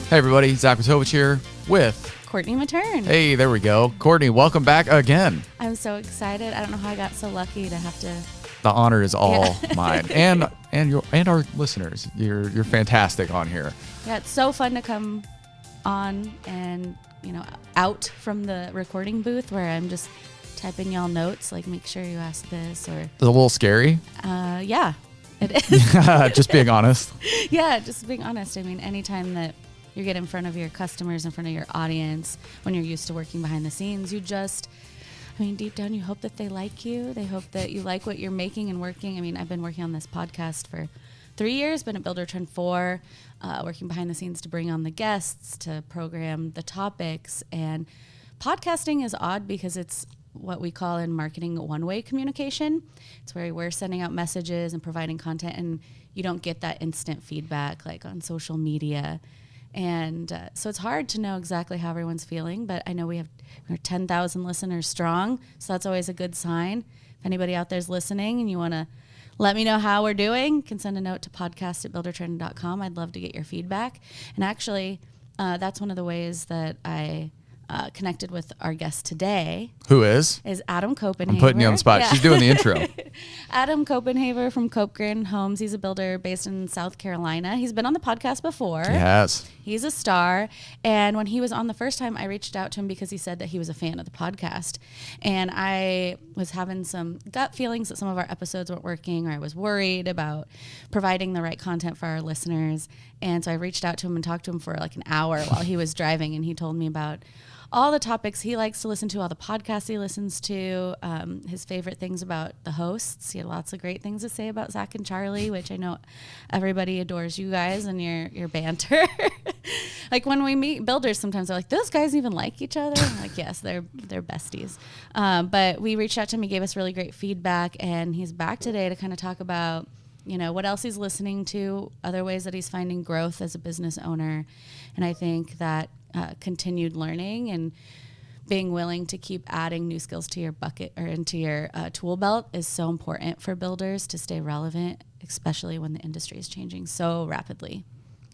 Hey everybody, Zach Matovich here with Courtney Mattern. Hey, there we go. Courtney, welcome back again. I'm so excited. I don't know how I got so lucky to have to. The honor is all mine, and our listeners. You're fantastic on here. Yeah, it's so fun to come on and out from the recording booth where I'm just typing y'all notes, like make sure you ask this or. It's a little scary. Yeah, it is. Just being honest. Yeah, just being honest. I mean, anytime that you get in front of your customers, in front of your audience, when you're used to working behind the scenes, deep down, you hope that they like you. They hope that you like what you're making and working. I mean, I've been working on this podcast for 3 years, been at Buildertrend 4, working behind the scenes to bring on the guests, to program the topics. And podcasting is odd because it's what we call in marketing one-way communication. It's where we're sending out messages and providing content, and you don't get that instant feedback like on social media. And so it's hard to know exactly how everyone's feeling, but I know we're 10,000 listeners strong, so that's always a good sign. If anybody out there's listening and you want to let me know how we're doing, you can send a note to podcast@buildertrend.com. I'd love to get your feedback. And actually, that's one of the ways that I connected with our guest today. Who is Adam Copenhaver. I'm putting you on the spot. Yeah. She's doing the intro. Adam Copenhaver from CopeGrand Homes. He's a builder based in South Carolina. He's been on the podcast before. He has. He's a star. And when he was on the first time, I reached out to him because he said that he was a fan of the podcast. And I was having some gut feelings that some of our episodes weren't working, or I was worried about providing the right content for our listeners. And so I reached out to him and talked to him for like an hour while he was driving. And he told me about all the topics he likes to listen to, all the podcasts he listens to, his favorite things about the hosts. He had lots of great things to say about Zach and Charlie, which I know everybody adores you guys and your banter. Like when we meet builders, sometimes they're like, those guys even like each other? I'm like, yes, they're besties. But we reached out to him, he gave us really great feedback, and he's back today to kind of talk about what else he's listening to, other ways that he's finding growth as a business owner. And I think that continued learning and being willing to keep adding new skills to your bucket or into your tool belt is so important for builders to stay relevant, especially when the industry is changing so rapidly.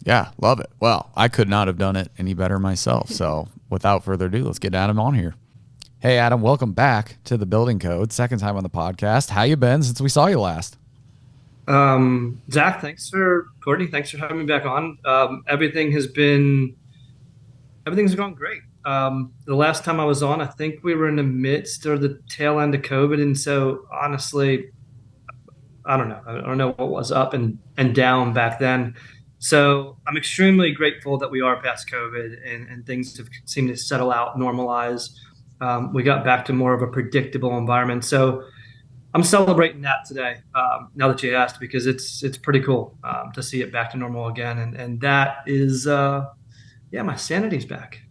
Yeah, love it. Well, I could not have done it any better myself. So without further ado, let's get Adam on here. Hey, Adam, welcome back to the Building Code. Second time on the podcast. How you been since we saw you last? Zach, Courtney, thanks for having me back on. Everything's gone great. The last time I was on, I think we were in the midst or the tail end of COVID. And so honestly, I don't know. I don't know what was up and down back then. So I'm extremely grateful that we are past COVID and things have seemed to settle out, normalize. We got back to more of a predictable environment. So I'm celebrating that today, now that you asked, because it's pretty cool to see it back to normal again. And that is, my sanity's back.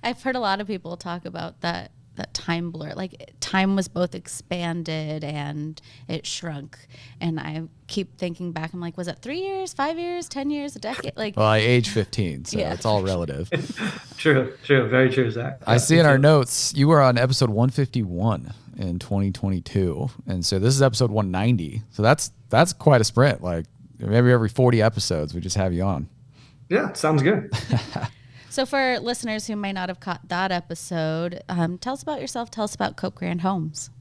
I've heard a lot of people talk about that time blur. Like time was both expanded and it shrunk. And I keep thinking back, I'm like, was it 3 years, 5 years, 10 years, a decade? Like, well, I age 15, so it's all relative. True. Very true, Zach. I see in our notes, you were on episode 151 in 2022. And so this is episode 190. So that's quite a sprint. Like maybe every 40 episodes, we just have you on. Yeah, sounds good. So for listeners who may not have caught that episode, tell us about yourself. Tell us about CopeGrand Homes.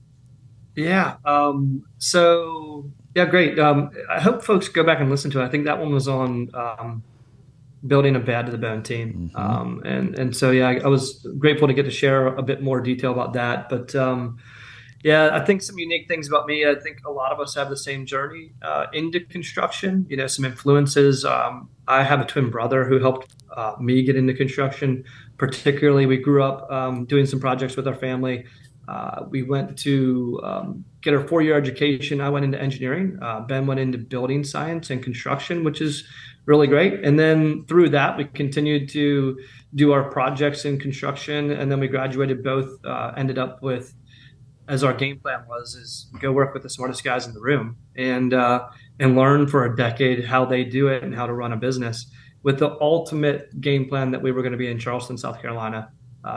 Yeah. Great. I hope folks go back and listen to it. I think that one was on building a bad to the bone team. Mm-hmm. I was grateful to get to share a bit more detail about that. But I think some unique things about me. I think a lot of us have the same journey into construction. Some influences. I have a twin brother who helped me get into construction. Particularly, we grew up doing some projects with our family. We went to get our 4-year education. I went into engineering. Ben went into building science and construction, which is really great. And then through that, we continued to do our projects in construction. And then we graduated both, ended up with, as our game plan is go work with the smartest guys in the room and learn for a decade how they do it and how to run a business, with the ultimate game plan that we were going to be in Charleston, South Carolina,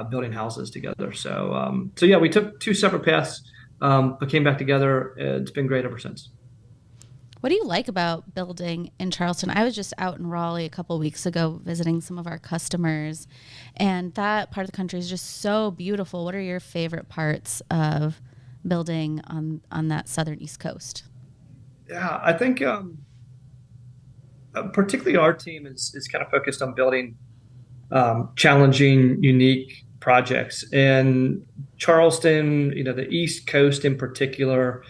building houses together. So we took two separate paths, but came back together. It's been great ever since. What do you like about building in Charleston? I was just out in Raleigh a couple of weeks ago visiting some of our customers, and that part of the country is just so beautiful. What are your favorite parts of building on that southern East Coast? Yeah, I think particularly our team is kind of focused on building challenging, unique projects. And Charleston, the East Coast in particular,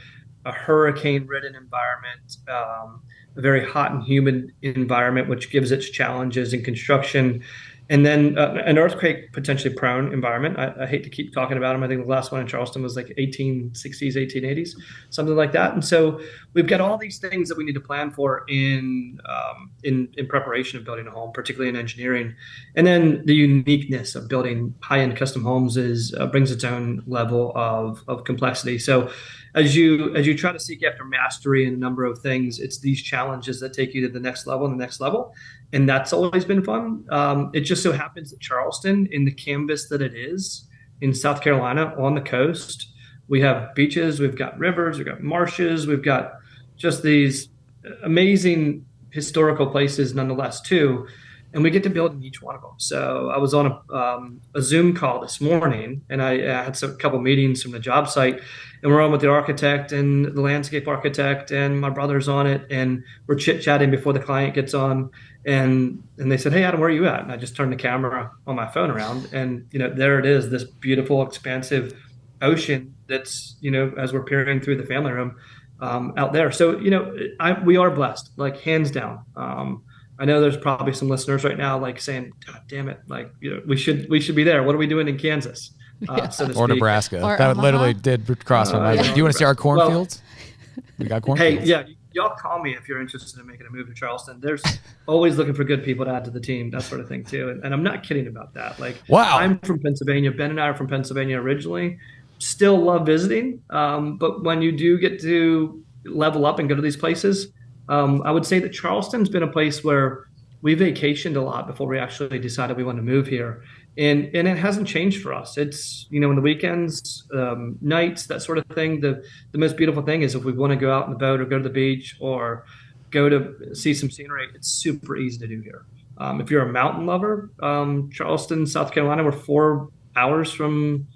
a hurricane-ridden environment, a very hot and humid environment, which gives its challenges in construction. And then an earthquake potentially prone environment. I hate to keep talking about them. I think the last one in Charleston was like 1860s, 1880s, something like that. And so we've got all these things that we need to plan for in preparation of building a home, particularly in engineering. And then the uniqueness of building high-end custom homes brings its own level of complexity. So as you try to seek after mastery in a number of things, it's these challenges that take you to the next level and the next level. And that's always been fun. It just so happens that Charleston, in the canvas that it is in South Carolina on the coast, we have beaches, we've got rivers, we've got marshes, we've got just these amazing historical places nonetheless too. And we get to build in each one of them. So I was on a Zoom call this morning, and I had a couple meetings from the job site, and we're on with the architect and the landscape architect, and my brother's on it, and we're chit-chatting before the client gets on. And they said, "Hey, Adam, where are you at?" And I just turned the camera on my phone around, and there it is, this beautiful, expansive ocean that's as we're peering through the family room out there. So we are blessed, like hands down. I know there's probably some listeners right now like saying, "God damn it, like we should be there. What are we doing in Kansas?" So to or speak. Nebraska. Or that Omaha. literally did cross my mind. Do you want to see our cornfields? We got cornfields. Hey, yeah, y'all call me if you're interested in making a move to Charleston. There's always looking for good people to add to the team, that sort of thing too. And I'm not kidding about that. Like, wow, I'm from Pennsylvania. Ben and I are from Pennsylvania originally. Still love visiting, but when you do get to level up and go to these places, I would say that Charleston's been a place where we vacationed a lot before we actually decided we wanted to move here. And it hasn't changed for us. It's, in the weekends, nights, that sort of thing. The most beautiful thing is if we want to go out in the boat or go to the beach or go to see some scenery, it's super easy to do here. If you're a mountain lover, Charleston, South Carolina, we're 4 hours from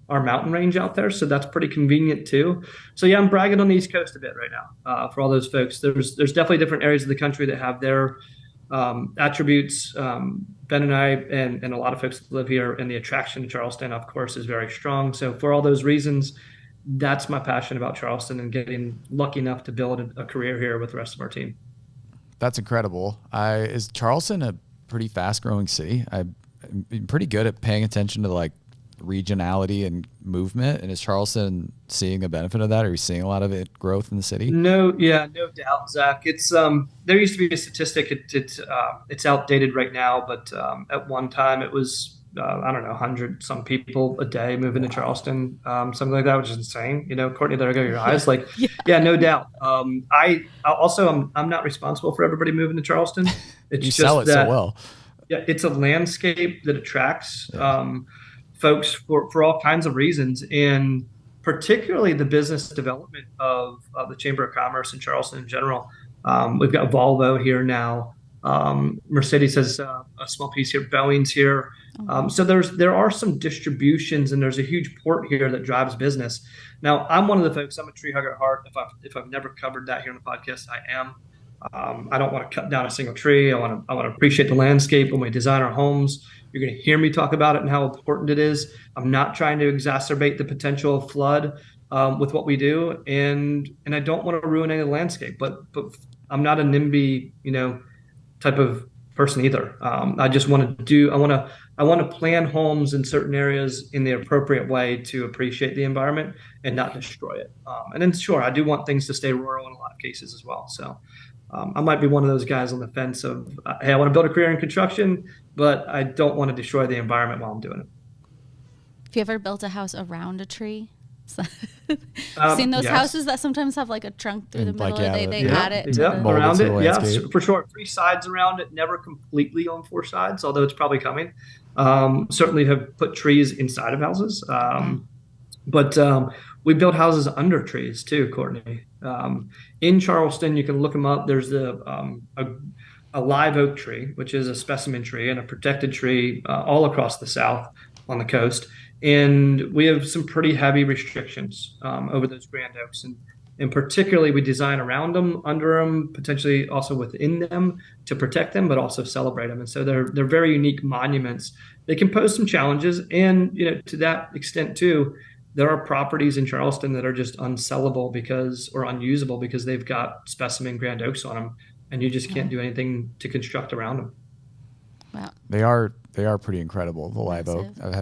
our mountain range out there. So that's pretty convenient too. So yeah, I'm bragging on the East Coast a bit right now for all those folks. There's definitely different areas of the country that have their attributes. Ben and I and a lot of folks that live here, and the attraction to Charleston, of course, is very strong. So for all those reasons, that's my passion about Charleston and getting lucky enough to build a career here with the rest of our team. That's incredible. Is Charleston a pretty fast growing city? I'm pretty good at paying attention to like regionality and movement. And is Charleston seeing a benefit of that? Are you seeing a lot of it growth in the city? No doubt, Zach. It's there used to be a statistic. It's outdated right now, but at one time it was I don't know, 100 some people a day moving to Charleston, something like that, which is insane. Courtney, there go your eyes. Like, yeah, no doubt. I also I'm not responsible for everybody moving to Charleston. It's you just sell it that, so well. Yeah, it's a landscape that attracts folks for all kinds of reasons, and particularly the business development of the Chamber of Commerce in Charleston in general. We've got Volvo here now. Mercedes has a small piece here. Boeing's here. So there are some distributions, and there's a huge port here that drives business. Now, I'm one of the folks. I'm a tree hugger at heart. If I've never covered that here on the podcast, I am. I don't want to cut down a single tree. I want to appreciate the landscape when we design our homes. You're going to hear me talk about it and how important it is. I'm not trying to exacerbate the potential of flood with what we do, and I don't want to ruin any of the landscape. But I'm not a NIMBY, type of person either. I just want to I want to plan homes in certain areas in the appropriate way to appreciate the environment and not destroy it. And then sure, I do want things to stay rural in a lot of cases as well. So I might be one of those guys on the fence of, hey, I want to build a career in construction, but I don't want to destroy the environment while I'm doing it. Have you ever built a house around a tree? Seen those houses that sometimes have like a trunk through the middle, or they add it to around it. Yeah, landscape. for sure. 3 sides around it, never completely on 4 sides, although it's probably coming. Certainly have put trees inside of houses. But We build houses under trees too, Courtney. In Charleston, you can look them up. There's a live oak tree, which is a specimen tree and a protected tree all across the South on the coast. And we have some pretty heavy restrictions over those grand oaks. And particularly, we design around them, under them, potentially also within them to protect them, but also celebrate them. And so they're very unique monuments. They can pose some challenges. And, to that extent, too, there are properties in Charleston that are just unsellable or unusable because they've got specimen grand oaks on them, and you just can't do anything to construct around them. Wow. They are pretty incredible. The live oak. I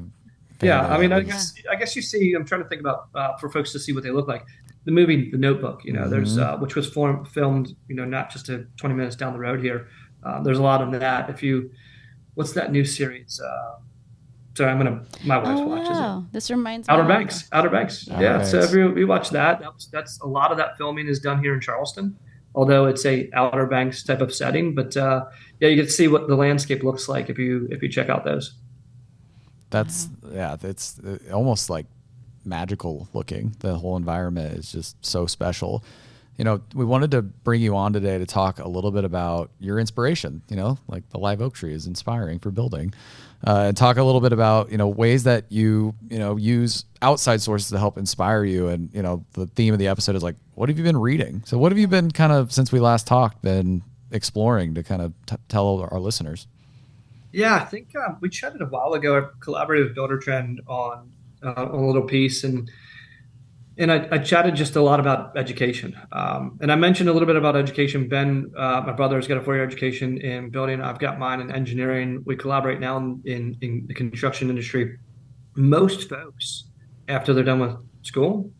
guess you see. I'm trying to think about for folks to see what they look like. The movie The Notebook, there's which was filmed, not just 20 minutes down the road here. There's a lot of that. What's that new series? Sorry, my wife watches it. This reminds me Outer Banks. Outer Yeah. Banks. So if we watch that's a lot of that filming is done here in Charleston, although it's a Outer Banks type of setting. But you get to see what the landscape looks like if you check out those. It's almost like magical looking. The whole environment is just so special. We wanted to bring you on today to talk a little bit about your inspiration, like the live oak tree is inspiring for building, and talk a little bit about, ways that you use outside sources to help inspire you. And, the theme of the episode is like, what have you been reading? So what have you been kind of, since we last talked, been exploring to kind of tell our listeners? Yeah, I think we chatted a while ago. I collaborated with Buildertrend on a little piece, and I chatted just a lot about education. And I mentioned a little bit about education. Ben, my brother's got a 4-year education in building. I've got mine in engineering. We collaborate now in the construction industry. Most folks, after they're done with school,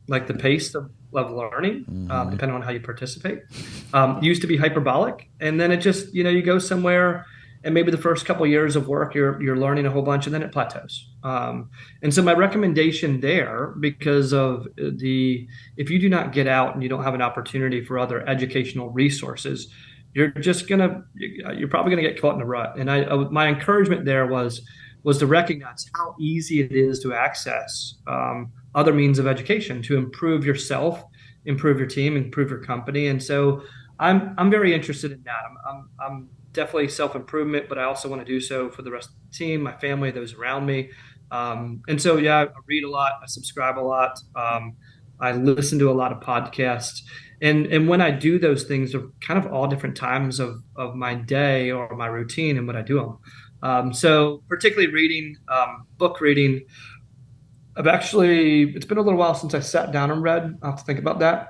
like the pace of learning, depending on how you participate, used to be hyperbolic. And then it just, you go somewhere, and maybe the first couple of years of work, you're learning a whole bunch, and then it plateaus. And so my recommendation there, because of if you do not get out and you don't have an opportunity for other educational resources, you're probably gonna get caught in a rut. And my encouragement there was to recognize how easy it is to access other means of education to improve yourself, improve your team, improve your company. And so I'm very interested in that. I'm definitely self-improvement, but I also want to do so for the rest of the team, my family, those around me. And so, I read a lot, I subscribe a lot. I listen to a lot of podcasts. And when I do those things, they're kind of all different times of my day or my routine and what I do them. So particularly reading, book reading, it's been a little while since I sat down and read. I'll have to think about that.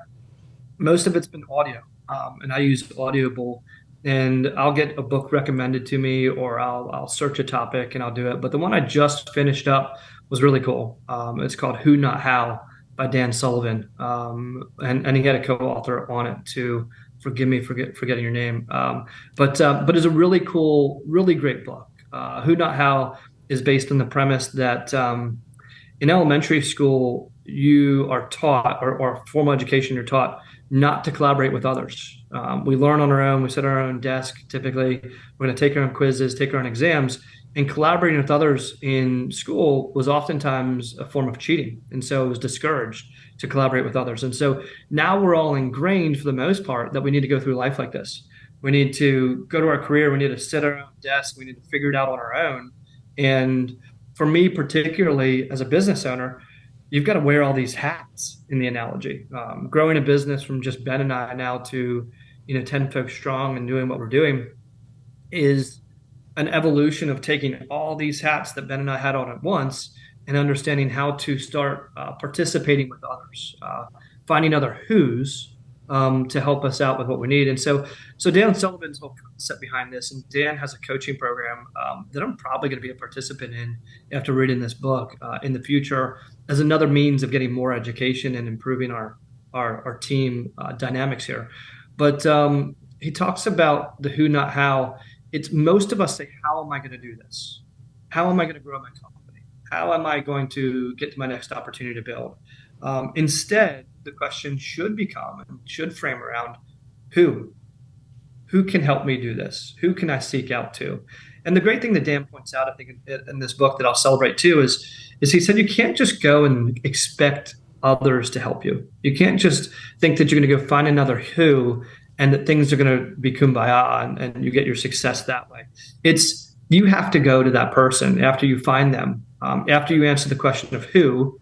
Most of it's been audio, and I use Audible. And I'll get a book recommended to me, or I'll search a topic and I'll do it. But the one I just finished up was really cool. It's called Who Not How by Dan Sullivan. And he had a co-author on it too. Forgive me for forgetting your name. But it's a really cool, really great book. Who Not How is based on the premise that in elementary school, you are taught, or formal education, you're taught not to collaborate with others. We learn on our own. We sit at our own desk. Typically, we're going to take our own quizzes, take our own exams, and collaborating with others in school was oftentimes a form of cheating. And so it was discouraged to collaborate with others. And so now we're all ingrained, for the most part, that we need to go through life like this. We need to go to our career. We need to sit at our own desk. We need to figure it out on our own. And for me, particularly as a business owner, you've got to wear all these hats in the analogy. Growing a business from just Ben and I now to 10 folks strong and doing what we're doing is an evolution of taking all these hats that Ben and I had on at once and understanding how to start participating with others, finding other who's to help us out with what we need. And so Dan Sullivan's whole concept behind this, and Dan has a coaching program that I'm probably going to be a participant in after reading this book in the future, as another means of getting more education and improving our team dynamics here. But he talks about the who, not how. It's most of us say, how am I going to do this? How am I going to grow my company? How am I going to get to my next opportunity to build? Instead, the question should become and should frame around who can help me do this? Who can I seek out to? And the great thing that Dan points out, I think, in this book that I'll celebrate too, is he said you can't just go and expect others to help you. You can't just think that you're going to go find another who and that things are going to be kumbaya and you get your success that way. It's you have to go to that person after you find them, after you answer the question of who,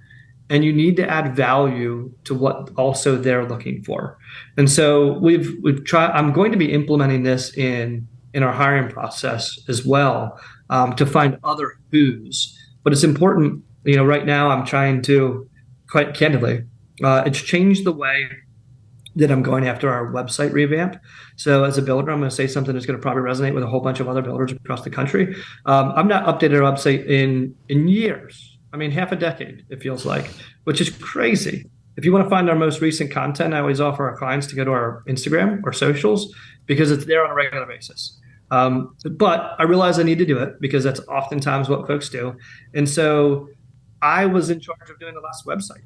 and you need to add value to what also they're looking for. And so we've tried. I'm going to be implementing this in our hiring process as well, to find other who's. But it's important. Right now I'm trying to, quite candidly, it's changed the way that I'm going after our website revamp. So as a builder, I'm going to say something that's going to probably resonate with a whole bunch of other builders across the country. I've not updated our website in years. I mean, half a decade, it feels like, which is crazy. If you want to find our most recent content, I always offer our clients to go to our Instagram or socials because it's there on a regular basis. But I realize I need to do it because that's oftentimes what folks do. And so I was in charge of doing the last website.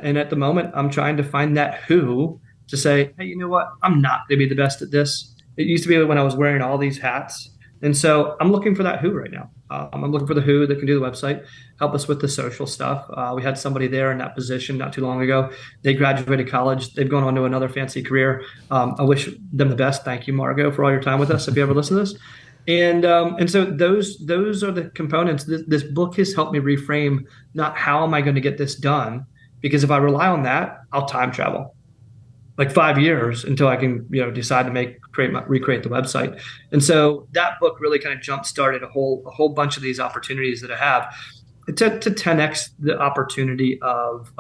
And at the moment, I'm trying to find that who to say, hey, you know what? I'm not going to be the best at this. It used to be when I was wearing all these hats. And so I'm looking for that who right now. I'm looking for the who that can do the website, help us with the social stuff. We had somebody there in that position not too long ago. They graduated college. They've gone on to another fancy career. I wish them the best. Thank you, Margot, for all your time with us, if you ever listen to this. And so those are the components. This book has helped me reframe not how am I going to get this done, because if I rely on that, I'll time travel like 5 years until I can, decide to recreate the website. And so that book really kind of jump started a whole bunch of these opportunities that I have to 10x the opportunity of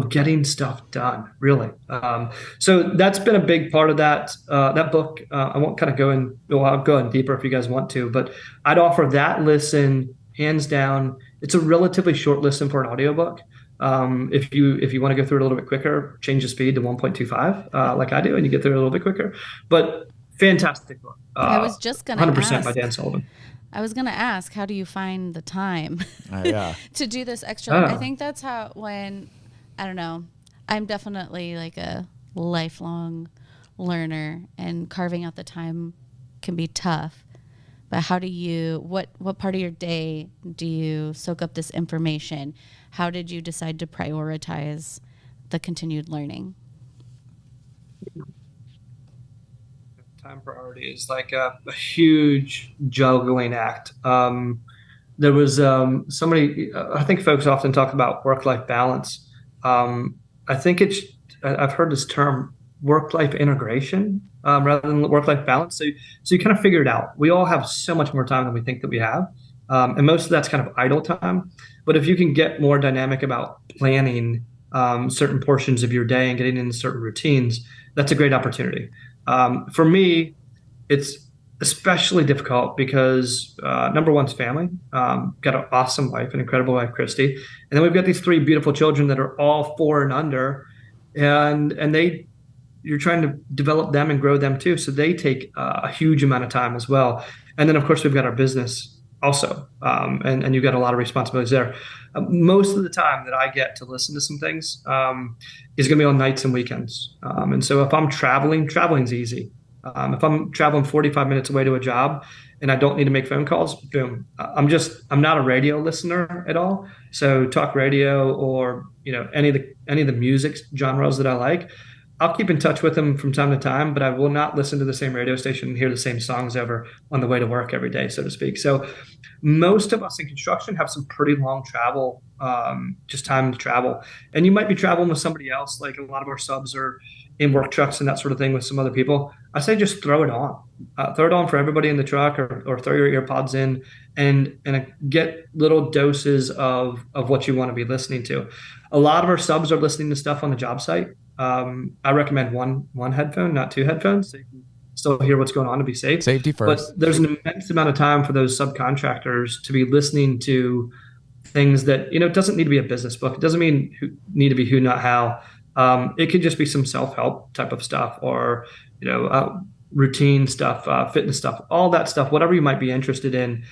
getting stuff done, really. So that's been a big part of that book. I won't kind of go in. Well, I'll go in deeper if you guys want to, but I'd offer that listen hands down. It's a relatively short listen for an audiobook. If you want to go through it a little bit quicker, change the speed to 1.25, like I do, and you get through it a little bit quicker. But fantastic book. I was just going to 100% by Dan Sullivan. I was going to ask, how do you find the time to do this extra? I think that's how, I don't know, I'm definitely like a lifelong learner, and carving out the time can be tough. But how do you, what part of your day do you soak up this information? How did you decide to prioritize the continued learning? Time priority is like a huge juggling act. There was somebody, I think folks often talk about work-life balance. I think I've heard this term work-life integration rather than work-life balance. So you kind of figure it out. We all have so much more time than we think that we have. And most of that's kind of idle time. But if you can get more dynamic about planning certain portions of your day and getting into certain routines, that's a great opportunity. For me, it's especially difficult because number one's family. Got an awesome wife, an incredible wife, Christy. And then we've got these 3 beautiful children that are all 4 and under. And you're trying to develop them and grow them too. So they take a huge amount of time as well. And then, of course, we've got our business also. And you've got a lot of responsibilities there. Most of the time that I get to listen to some things is going to be on nights and weekends. And so if I'm traveling's easy. If I'm traveling 45 minutes away to a job and I don't need to make phone calls, boom. I'm not a radio listener at all. So talk radio or, any of the music genres that I like, I'll keep in touch with them from time to time, but I will not listen to the same radio station and hear the same songs over on the way to work every day, so to speak. So most of us in construction have some pretty long travel, just time to travel. And you might be traveling with somebody else, like a lot of our subs are in work trucks and that sort of thing with some other people. I say just throw it on. Throw it on for everybody in the truck or throw your earpods in and get little doses of what you want to be listening to. A lot of our subs are listening to stuff on the job site. I recommend one headphone, not 2 headphones, so you can still hear what's going on to be safe. Safety first. But there's an immense amount of time for those subcontractors to be listening to things that, it doesn't need to be a business book. It doesn't need to be who, not how. It could just be some self-help type of stuff or, routine stuff, fitness stuff, all that stuff, whatever you might be interested in.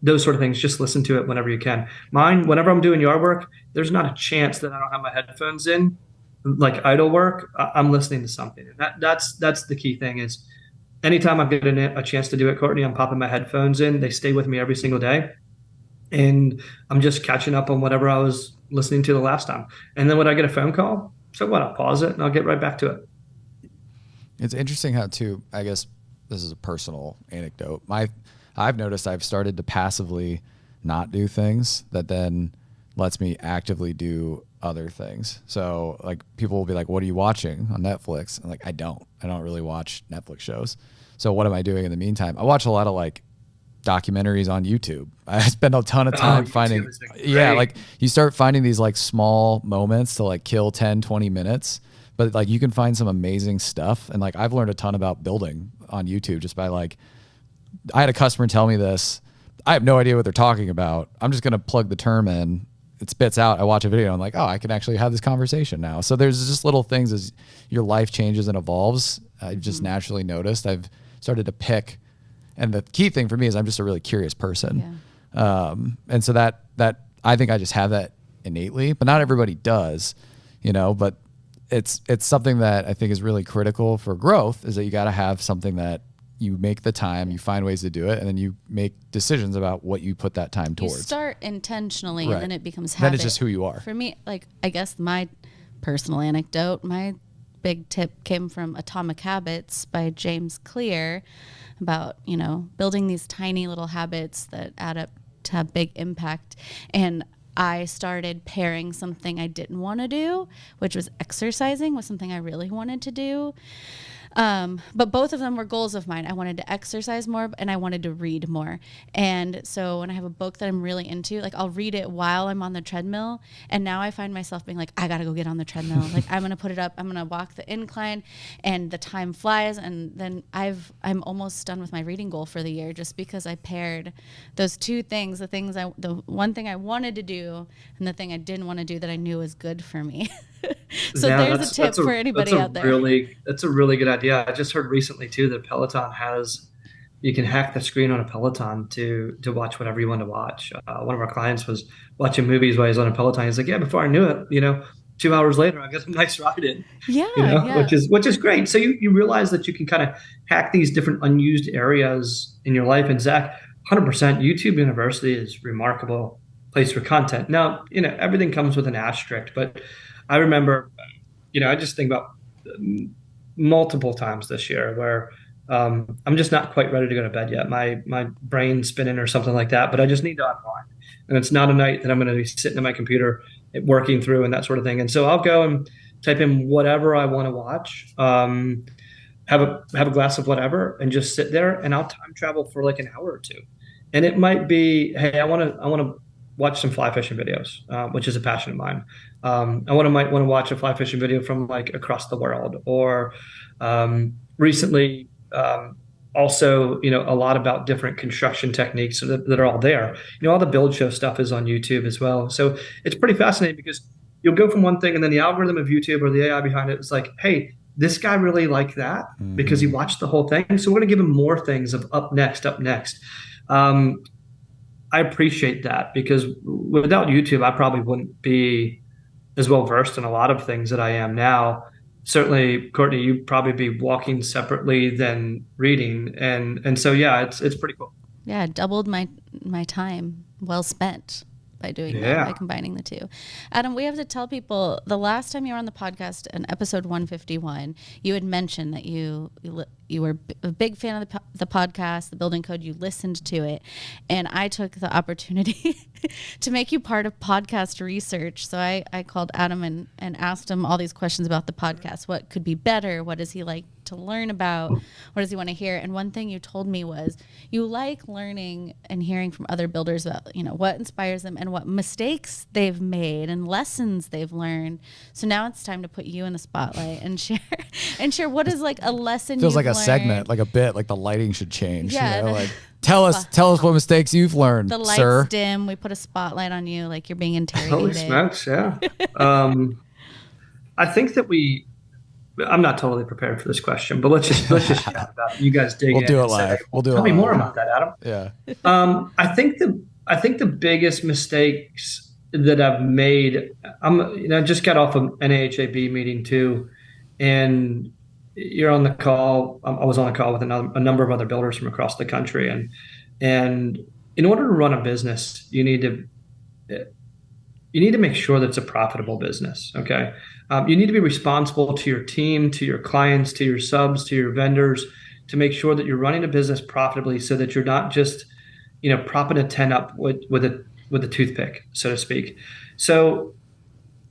Those sort of things, just listen to it whenever you can. Mine, whenever I'm doing yard work, there's not a chance that I don't have my headphones in, like idle work. I'm listening to something. And that's the key thing is anytime I get a chance to do it, Courtney, I'm popping my headphones in. They stay with me every single day. and I'm just catching up on whatever I was listening to the last time. And then when I get a phone call, so what? I'll pause it and I'll get right back to it. It's interesting how too, I guess this is a personal anecdote. I've noticed I've started to passively not do things that then lets me actively do other things. So like people will be like, what are you watching on Netflix? I'm like, I don't really watch Netflix shows. So what am I doing in the meantime? I watch a lot of like documentaries on YouTube. I spend a ton of time finding, like you start finding these like small moments to like kill 10, 20 minutes, but like you can find some amazing stuff. And like, I've learned a ton about building on YouTube just by like, I had a customer tell me this. I have no idea what they're talking about. I'm just going to plug the term in. It spits out. I watch a video. I'm like, oh, I can actually have this conversation now. So there's just little things as your life changes and evolves. I've just naturally noticed. I've started to pick, and the key thing for me is I'm just a really curious person. Yeah. And so that I think I just have that innately, but not everybody does, but it's something that I think is really critical for growth, is that you got to have something that you make the time, you find ways to do it, and then you make decisions about what you put that time towards. You start intentionally, and then it becomes habit. Then it's just who you are. For me, like, I guess my personal anecdote, my big tip came from Atomic Habits by James Clear about, building these tiny little habits that add up to have big impact. And I started pairing something I didn't want to do, which was exercising, with something I really wanted to do. But both of them were goals of mine. I wanted to exercise more and I wanted to read more. And so when I have a book that I'm really into, like I'll read it while I'm on the treadmill. And now I find myself being like, I got to go get on the treadmill. Like I'm going to put it up. I'm going to walk the incline, and the time flies. And then I'm almost done with my reading goal for the year, just because I paired those two things, the one thing I wanted to do and the thing I didn't want to do that I knew was good for me. So there's a tip for anybody out there. That's a really good idea. I just heard recently too that Peloton you can hack the screen on a Peloton to watch whatever you want to watch. One of our clients was watching movies while he's on a Peloton. He's like, yeah, before I knew it, 2 hours later, I got a nice ride in. Yeah. Which is great. So you realize that you can kind of hack these different unused areas in your life. And Zach, 100%, YouTube University is a remarkable place for content. Now, everything comes with an asterisk, but I remember, I just think about multiple times this year where I'm just not quite ready to go to bed yet. My brain's spinning or something like that, but I just need to unwind. And it's not a night that I'm going to be sitting at my computer working through and that sort of thing. And so I'll go and type in whatever I want to watch, have a glass of whatever, and just sit there, and I'll time travel for like an hour or two. And it might be, hey, I want to watch some fly fishing videos, which is a passion of mine. I might want to watch a fly fishing video from like across the world, or recently also, a lot about different construction techniques that are all there. All the build show stuff is on YouTube as well. So it's pretty fascinating because you'll go from one thing and then the algorithm of YouTube or the AI behind it is like, hey, this guy really liked that because he watched the whole thing. So we're going to give him more things of up next. I appreciate that, because without YouTube, I probably wouldn't be as well versed in a lot of things that I am now. Certainly, Courtney, you'd probably be walking separately than reading. And so, yeah, it's pretty cool. Yeah, doubled my time well spent by doing that, by combining the two. Adam, we have to tell people, the last time you were on the podcast in episode 151, you had mentioned that you were a big fan of the podcast, the Building Code. You listened to it, and I took the opportunity to make you part of podcast research. So I called Adam and asked him all these questions about the podcast. What could be better? What does he like to learn about? What does he want to hear? And one thing you told me was you like learning and hearing from other builders about, what inspires them and what mistakes they've made and lessons they've learned. So now it's time to put you in the spotlight and share what is like a lesson feels like a learned. Segment, like a bit, like the lighting should change. Yeah. Tell us what mistakes you've learned, the lights sir. dim. We put a spotlight on you, like you're being interrogated. Holy smokes, yeah. I think that I'm not totally prepared for this question, but let's just chat about it. You guys dig in. We'll do it live. Tell me more about that, Adam. Yeah. I think the biggest mistakes that I've made, I just got off an NAHAB meeting too, and you're on the call. I was on a call with a number of other builders from across the country, and in order to run a business, you need to make sure that it's a profitable business. Okay. You need to be responsible to your team, to your clients, to your subs, to your vendors, to make sure that you're running a business profitably, so that you're not just, propping a tent up with a toothpick, so to speak. So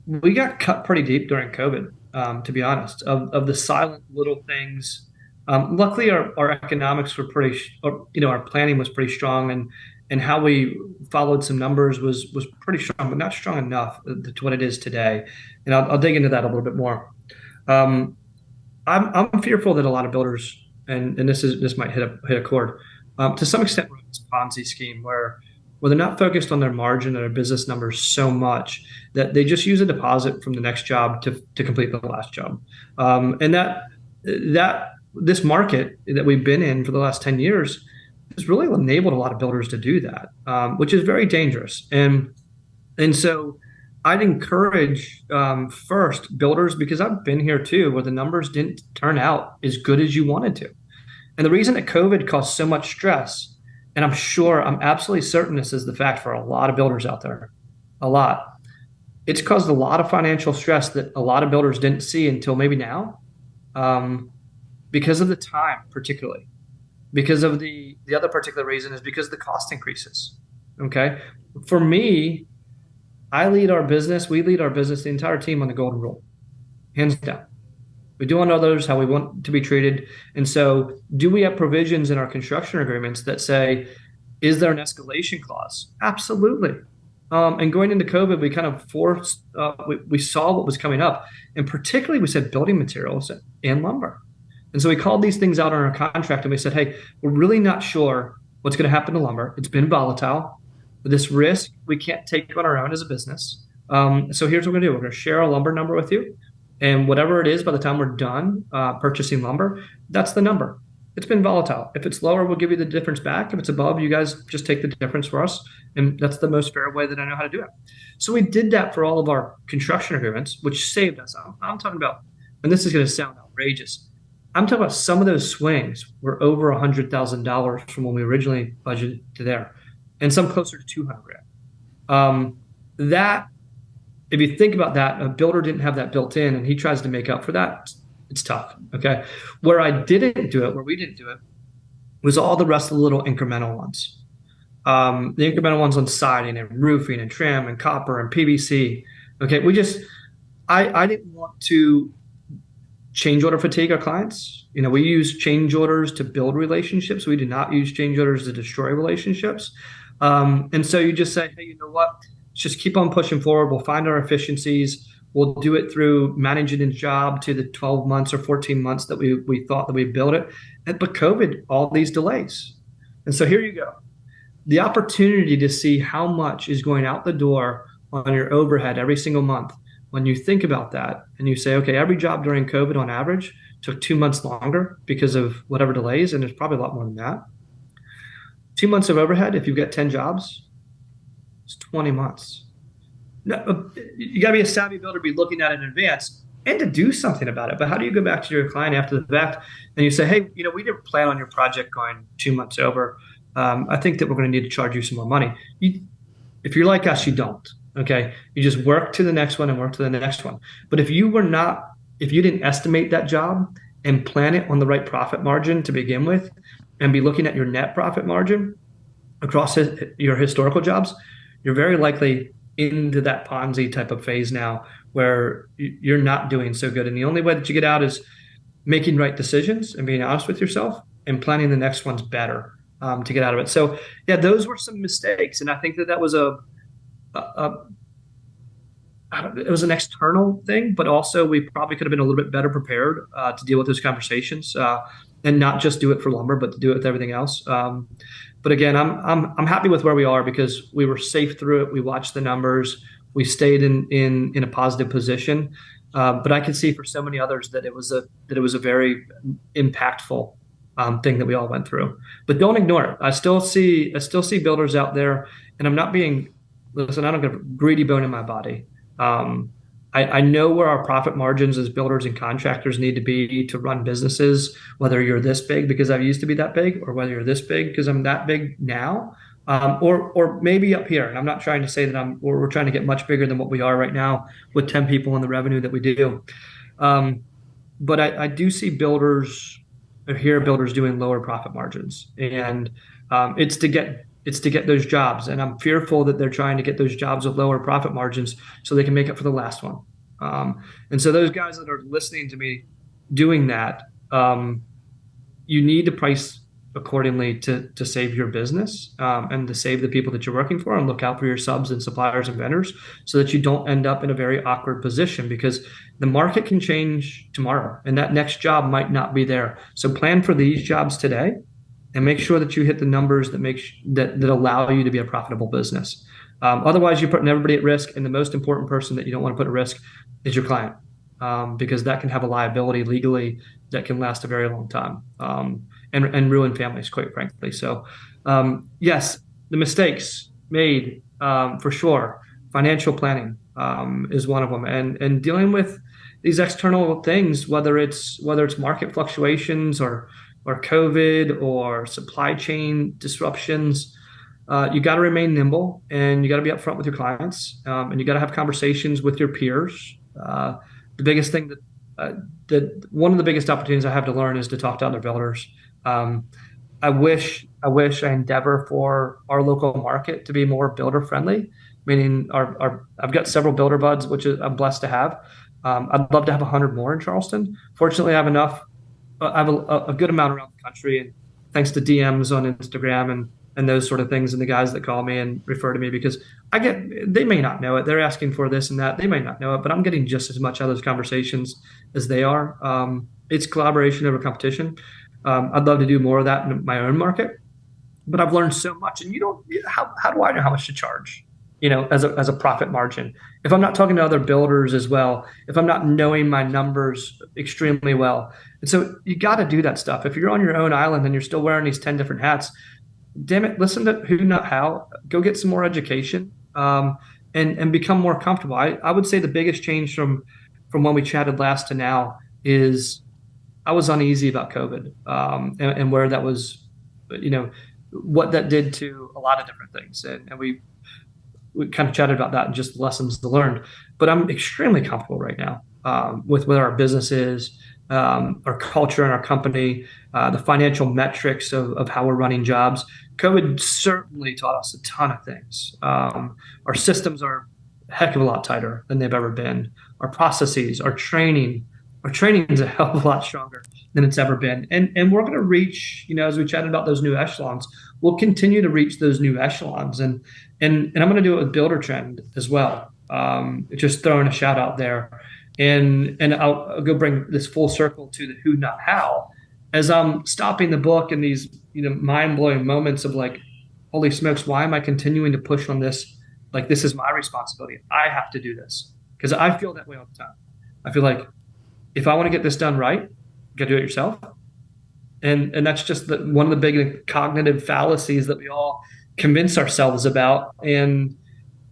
we got cut pretty deep during COVID, to be honest, of the silent little things. Luckily, our economics were our planning was pretty strong, and how we followed some numbers was pretty strong, but not strong enough to what it is today. And I'll dig into that a little bit more. I'm fearful that a lot of builders, and this might hit a chord, to some extent, we're in this Ponzi scheme where they're not focused on their margin and their business numbers so much that they just use a deposit from the next job to complete the last job. And that this market that we've been in for the last 10 years has really enabled a lot of builders to do that, which is very dangerous. And so I'd encourage first builders, because I've been here too, where the numbers didn't turn out as good as you wanted to. And the reason that COVID caused so much stress, and I'm absolutely certain this is the fact for a lot of builders out there, a lot. It's caused a lot of financial stress that a lot of builders didn't see until maybe now, because of the time, particularly. Because of the other particular reason is because the cost increases. Okay. For me, we lead our business, the entire team, on the golden rule, hands down. We do on others how we want to be treated. And so do we have provisions in our construction agreements that say, is there an escalation clause? Absolutely. And going into COVID, we kind of we saw what was coming up. And particularly we said building materials and lumber. And so we called these things out on our contract and we said, hey, we're really not sure what's going to happen to lumber. It's been volatile. This risk we can't take on our own as a business. So here's what we're going to do. We're going to share a lumber number with you. And whatever it is, by the time we're done purchasing lumber, that's the number. It's been volatile. If it's lower, we'll give you the difference back. If it's above, you guys just take the difference for us. And that's the most fair way that I know how to do it. So we did that for all of our construction agreements, which saved us. I'm talking about, and this is going to sound outrageous, I'm talking about some of those swings were over $100,000 from when we originally budgeted to there, and some closer to 200. That, if you think about that, a builder didn't have that built in, and he tries to make up for that. It's tough. Okay, where we didn't do it, was all the rest of the little incremental ones. The incremental ones on siding and roofing and trim and copper and PVC. Okay, I didn't want to change order fatigue our clients. We use change orders to build relationships. We do not use change orders to destroy relationships. And so you just say, hey, you know what? Let's just keep on pushing forward. We'll find our efficiencies. We'll do it through managing a job to the 12 months or 14 months that we thought that we built it. But COVID, all these delays. And so here you go. The opportunity to see how much is going out the door on your overhead every single month. When you think about that and you say, okay, every job during COVID on average took 2 months longer because of whatever delays, and there's probably a lot more than that. 2 months of overhead, if you've got 10 jobs, it's 20 months. Now, you got to be a savvy builder to be looking at it in advance and to do something about it. But how do you go back to your client after the fact and you say, hey, we didn't plan on your project going 2 months over. I think that we're going to need to charge you some more money. If you're like us, you don't. Okay, you just work to the next one and work to the next one. But if you didn't estimate that job and plan it on the right profit margin to begin with, and be looking at your net profit margin across your historical jobs, you're very likely into that Ponzi type of phase now where you're not doing so good. And the only way that you get out is making right decisions and being honest with yourself and planning the next one's better to get out of it. So yeah, those were some mistakes. And I think that was it was an external thing, but also we probably could have been a little bit better prepared to deal with those conversations and not just do it for lumber, but to do it with everything else. But again, I'm happy with where we are because we were safe through it. We watched the numbers. We stayed in a positive position. But I can see for so many others that it was a very impactful thing that we all went through. But don't ignore it. I still see builders out there, and I'm not being. Listen, I don't have a greedy bone in my body. I know where our profit margins as builders and contractors need to be to run businesses, whether you're this big because I used to be that big, or whether you're this big because I'm that big now. or maybe up here. And I'm not trying to say that we're trying to get much bigger than what we are right now with 10 people and the revenue that we do. But I do see builders or hear builders doing lower profit margins, and it's to get those jobs. And I'm fearful that they're trying to get those jobs with lower profit margins so they can make up for the last one. And so those guys that are listening to me doing that, you need to price accordingly to save your business, and to save the people that you're working for, and look out for your subs and suppliers and vendors so that you don't end up in a very awkward position, because the market can change tomorrow and that next job might not be there. So plan for these jobs today and make sure that you hit the numbers that allow you to be a profitable business. Otherwise, you're putting everybody at risk, and the most important person that you don't want to put at risk is your client, because that can have a liability legally that can last a very long time, and ruin families, quite frankly. So, yes, the mistakes made, for sure. Financial planning is one of them, and dealing with these external things, whether it's market fluctuations or COVID or supply chain disruptions. You got to remain nimble, and you got to be upfront with your clients, and you got to have conversations with your peers. The biggest thing that one of the biggest opportunities I have to learn is to talk to other builders. I endeavor for our local market to be more builder friendly, meaning I've got several builder buds, which I'm blessed to have. I'd love to have 100 more in Charleston. Fortunately, I have enough. I have a good amount around the country, and thanks to DMs on Instagram and those sort of things, and the guys that call me and refer to me, because they may not know it. They're asking for this and that. They may not know it, but I'm getting just as much out of those conversations as they are. It's collaboration over competition. I'd love to do more of that in my own market, but I've learned so much. And how do I know how much to charge, as a profit margin? If I'm not talking to other builders as well, if I'm not knowing my numbers extremely well. And so you got to do that stuff. If you're on your own island and you're still wearing these 10 different hats, damn it, listen to who, not how. Go get some more education, and become more comfortable. I would say the biggest change from when we chatted last to now is I was uneasy about COVID, and where that was, what that did to a lot of different things. And we kind of chatted about that and just lessons learned. But I'm extremely comfortable right now, with where our business is, our culture and our company, the financial metrics of how we're running jobs. COVID certainly taught us a ton of things. Our systems are a heck of a lot tighter than they've ever been. Our processes, our training is a hell of a lot stronger than it's ever been. And we're going to reach, as we chatted about those new echelons, we'll continue to reach those new echelons. And I'm going to do it with Buildertrend as well. Just throwing a shout out there. And I'll go bring this full circle to the who, not how, as I'm stopping the book in these, mind-blowing moments of like, holy smokes, why am I continuing to push on this? Like, this is my responsibility. I have to do this, because I feel that way all the time. I feel like if I want to get this done right, you got to do it yourself. And that's just one of the big cognitive fallacies that we all convince ourselves about. And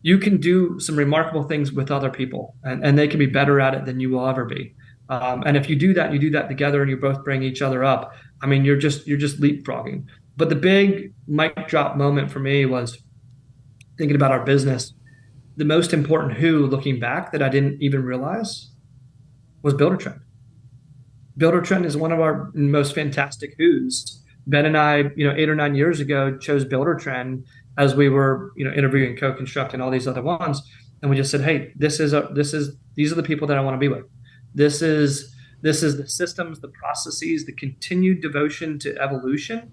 you can do some remarkable things with other people, and they can be better at it than you will ever be. And if you do that together, and you both bring each other up, I mean, you're just leapfrogging. But the big mic drop moment for me was thinking about our business. The most important who, looking back, that I didn't even realize was Buildertrend. Buildertrend is one of our most fantastic who's. Ben and I, 8 or 9 years ago, chose Buildertrend as we were, interviewing CoConstruct and all these other ones. And we just said, hey, these are the people that I want to be with. This is the systems, the processes, the continued devotion to evolution,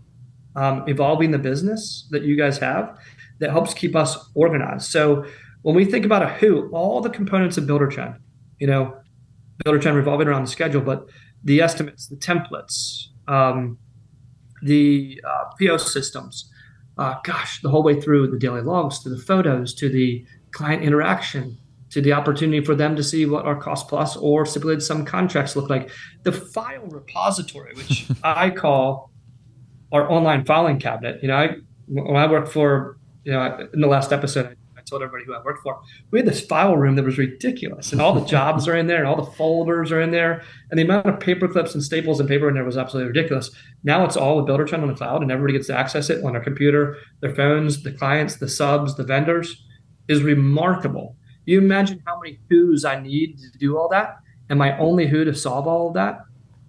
evolving the business that you guys have, that helps keep us organized. So when we think about a who, all the components of Buildertrend, Buildertrend revolving around the schedule, but the estimates, the templates, the PO systems, the whole way through the daily logs, to the photos, to the client interaction, to the opportunity for them to see what our cost plus or stipulated sum contracts look like. The file repository, which I call our online filing cabinet. When I work for, in the last episode, I told everybody who I worked for. We had this file room that was ridiculous, and all the jobs are in there, and all the folders are in there, and the amount of paper clips and staples and paper in there was absolutely ridiculous. Now it's all with Buildertrend on the cloud, and everybody gets to access it on their computer, their phones, the clients, the subs, the vendors. Is remarkable. You imagine how many who's I need to do all that, and my only who to solve all of that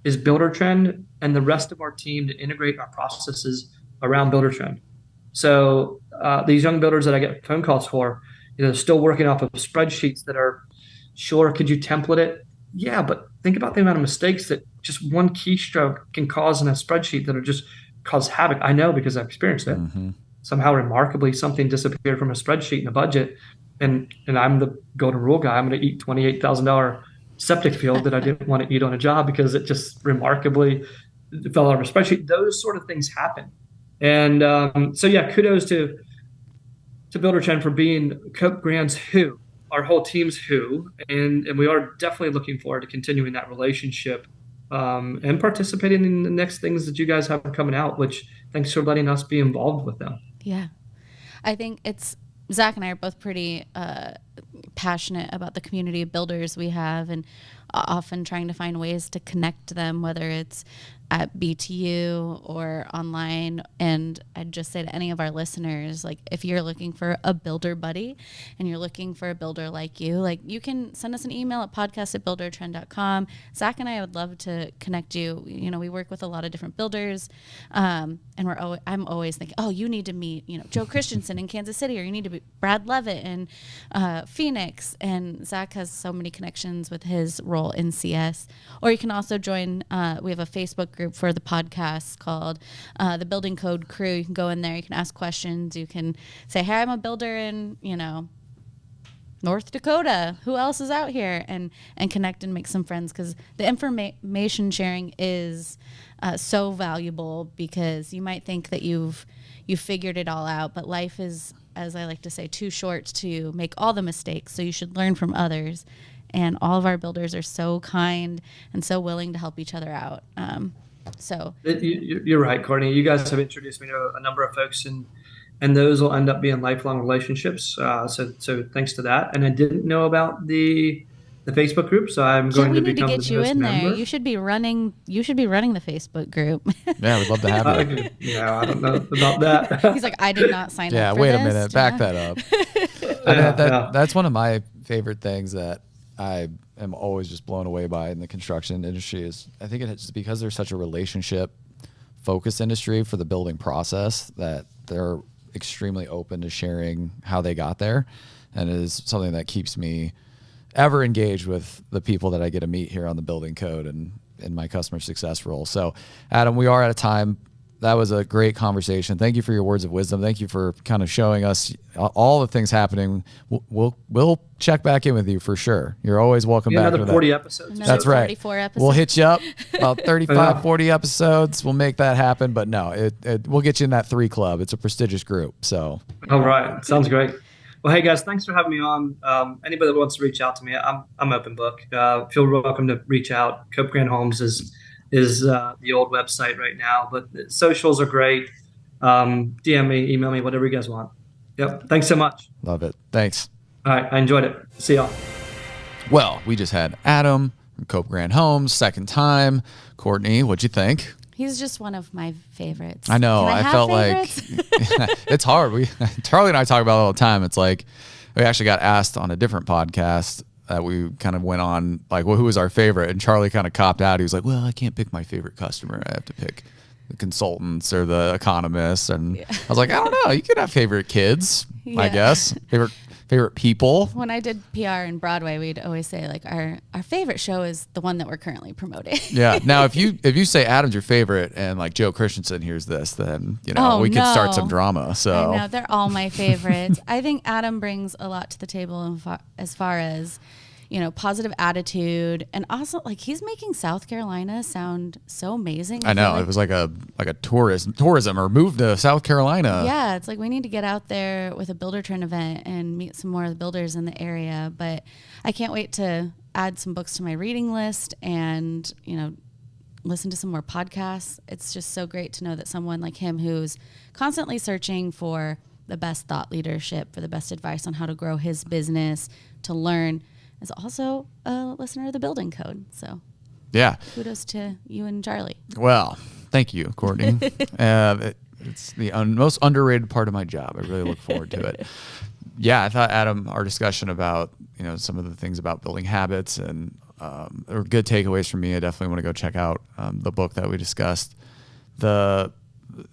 is Buildertrend and the rest of our team to integrate our processes around Buildertrend. So these young builders that I get phone calls for, still working off of spreadsheets that are, sure, could you template it? Yeah, but think about the amount of mistakes that just one keystroke can cause in a spreadsheet that are just cause havoc. I know because I've experienced it. Mm-hmm. Somehow, remarkably, something disappeared from a spreadsheet in a budget, and I'm the golden rule guy. I'm going to eat $28,000 septic field that I didn't want to eat on a job because it just remarkably fell out of a spreadsheet. Those sort of things happen. And so, yeah, kudos to Buildertrend for being CopeGrand's who, our whole team's who. And we are definitely looking forward to continuing that relationship and participating in the next things that you guys have coming out, which thanks for letting us be involved with them. Yeah. I think Zach and I are both pretty passionate about the community of builders we have, and often trying to find ways to connect them, whether it's at BTU or online. And I'd just say to any of our listeners, like, if you're looking for a builder buddy and you're looking for a builder like you can send us an email at podcast@buildertrend.com. Zach and I would love to connect you. We work with a lot of different builders, and I'm always thinking, oh, you need to meet, Joe Christensen in Kansas City, or you need to meet Brad Levitt in Phoenix. And Zach has so many connections with his role in CS. Or you can also join, we have a Facebook group for the podcast called the Building Code Crew. You can go in there, you can ask questions, you can say, hey, I'm a builder in North Dakota, who else is out here, and connect and make some friends, because the information sharing is so valuable, because you might think that you've figured it all out, but life is, as I like to say, too short to make all the mistakes, so you should learn from others. And all of our builders are so kind and so willing to help each other out. So you're right, Courtney. You guys have introduced me to a number of folks, and those will end up being lifelong relationships. So thanks to that. And I didn't know about the Facebook group, so I'm going to become the newest member. We need to get you in there. You should be running the Facebook group. Yeah, we'd love to have you. Yeah, I don't know about that. He's like, I did not sign up for wait this. a minute. Back that up. That's one of my favorite things that I am always just blown away by in the construction industry. Is I think it's because there's such a relationship focused industry for the building process that they're extremely open to sharing how they got there, and it is something that keeps me ever engaged with the people that I get to meet here on the Building Code and in my customer success role. So, Adam, we are out of time. That was a great conversation. Thank you for your words of wisdom. Thank you for kind of showing us all the things happening. We'll check back in with you for sure. You're always welcome back. Another 40 episodes. That's right. 34 episodes. We'll hit you up about 35, 40 episodes. We'll make that happen. But no, we'll get you in that 3 club. It's a prestigious group. So. All right. Sounds great. Well, hey guys, thanks for having me on. Anybody that wants to reach out to me, I'm open book. Feel welcome to reach out. CopeGrand Homes is the old website right now, but socials are great. DM me, email me, whatever you guys want. Yep. Thanks so much. Love it. Thanks. All right. I enjoyed it. See y'all. Well, we just had Adam from CopeGrand Homes, second time. Courtney, what'd you think? He's just one of my favorites. I know. I felt favorites? Like it's hard. Charlie and I talk about it all the time. It's like we actually got asked on a different podcast that we kind of went on, like, well, who was our favorite? And Charlie kind of copped out. He was like, well, I can't pick my favorite customer. I have to pick the consultants or the economists. And I was like, I don't know. You could have favorite kids, I guess. Favorite people. When I did PR in Broadway, we'd always say, like, our favorite show is the one that we're currently promoting. Yeah. Now, if you say Adam's your favorite and like Joe Christensen hears this, then we could start some drama. So I know, they're all my favorites. I think Adam brings a lot to the table as far as positive attitude, and also, like, he's making South Carolina sound so amazing. I know, it was like a tourism or move to South Carolina. Yeah, it's like we need to get out there with a Buildertrend event and meet some more of the builders in the area. But I can't wait to add some books to my reading list and listen to some more podcasts. It's just so great to know that someone like him, who's constantly searching for the best thought leadership, for the best advice on how to grow his business, to learn, is also a listener of the Building Code. So yeah, kudos to you and Charlie. Well, thank you, Courtney. It's the most underrated part of my job. I really look forward to it. Yeah, I thought, Adam, our discussion about, some of the things about building habits and are good takeaways for me. I definitely want to go check out the book that we discussed. The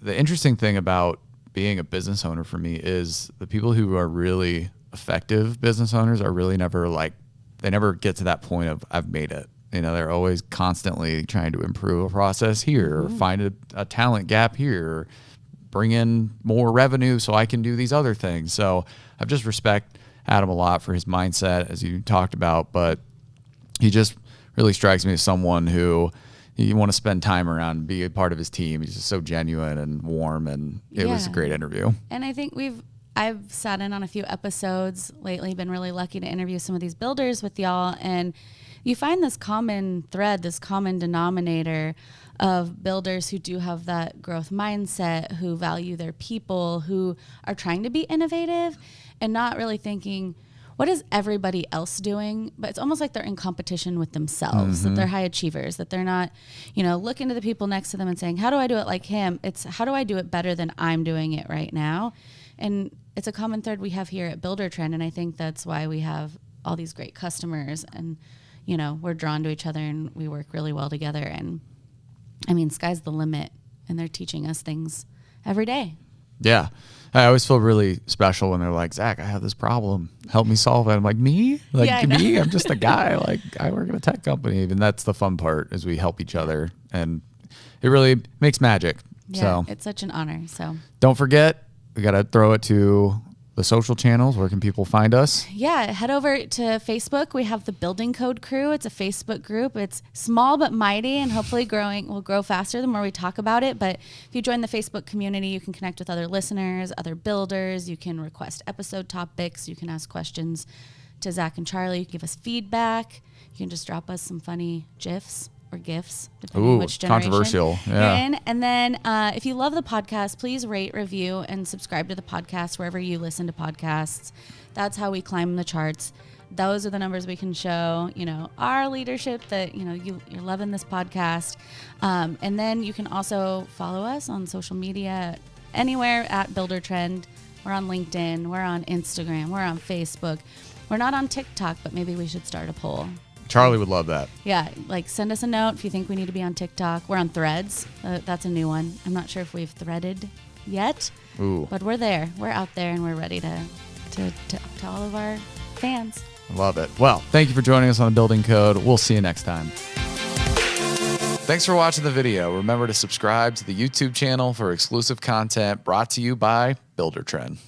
interesting thing about being a business owner for me is the people who are really effective business owners are really they never get to that point of I've made it. They're always constantly trying to improve a process here, or find a talent gap here, or bring in more revenue so I can do these other things. So I just respect Adam a lot for his mindset, as you talked about, but he just really strikes me as someone who you want to spend time around and be a part of his team. He's just so genuine and warm, and it was a great interview. And I think I've sat in on a few episodes lately, been really lucky to interview some of these builders with y'all, and you find this common thread, this common denominator of builders who do have that growth mindset, who value their people, who are trying to be innovative and not really thinking, what is everybody else doing? But it's almost like they're in competition with themselves, that they're high achievers, that they're not, looking to the people next to them and saying, how do I do it like him? It's how do I do it better than I'm doing it right now? And it's a common thread we have here at Buildertrend. And I think that's why we have all these great customers, and, we're drawn to each other and we work really well together. And I mean, sky's the limit, and they're teaching us things every day. Yeah. I always feel really special when they're like, Zach, I have this problem. Help me solve it. I'm like, me? Me? I'm just a guy. I work at a tech company. And that's the fun part, is we help each other. And it really makes magic. Yeah, so it's such an honor. So don't forget, we got to throw it to the social channels. Where can people find us? Yeah, head over to Facebook. We have the Building Code Crew. It's a Facebook group. It's small but mighty, and hopefully will grow faster the more we talk about it. But if you join the Facebook community, you can connect with other listeners, other builders. You can request episode topics. You can ask questions to Zach and Charlie. You can give us feedback. You can just drop us some funny GIFs or GIFs, depending on which generation controversial. you're in. And then if you love the podcast, please rate, review, and subscribe to the podcast wherever you listen to podcasts. That's how we climb the charts. Those are the numbers we can show, our leadership that, you're loving this podcast. And then you can also follow us on social media anywhere at Buildertrend. We're on LinkedIn. We're on Instagram. We're on Facebook. We're not on TikTok, but maybe we should start a poll. Charlie would love that. Yeah, send us a note if you think we need to be on TikTok. We're on Threads. That's a new one. I'm not sure if we've threaded yet, but we're there. We're out there, and we're ready to all of our fans. Love it. Well, thank you for joining us on the Building Code. We'll see you next time. Thanks for watching the video. Remember to subscribe to the YouTube channel for exclusive content brought to you by Buildertrend.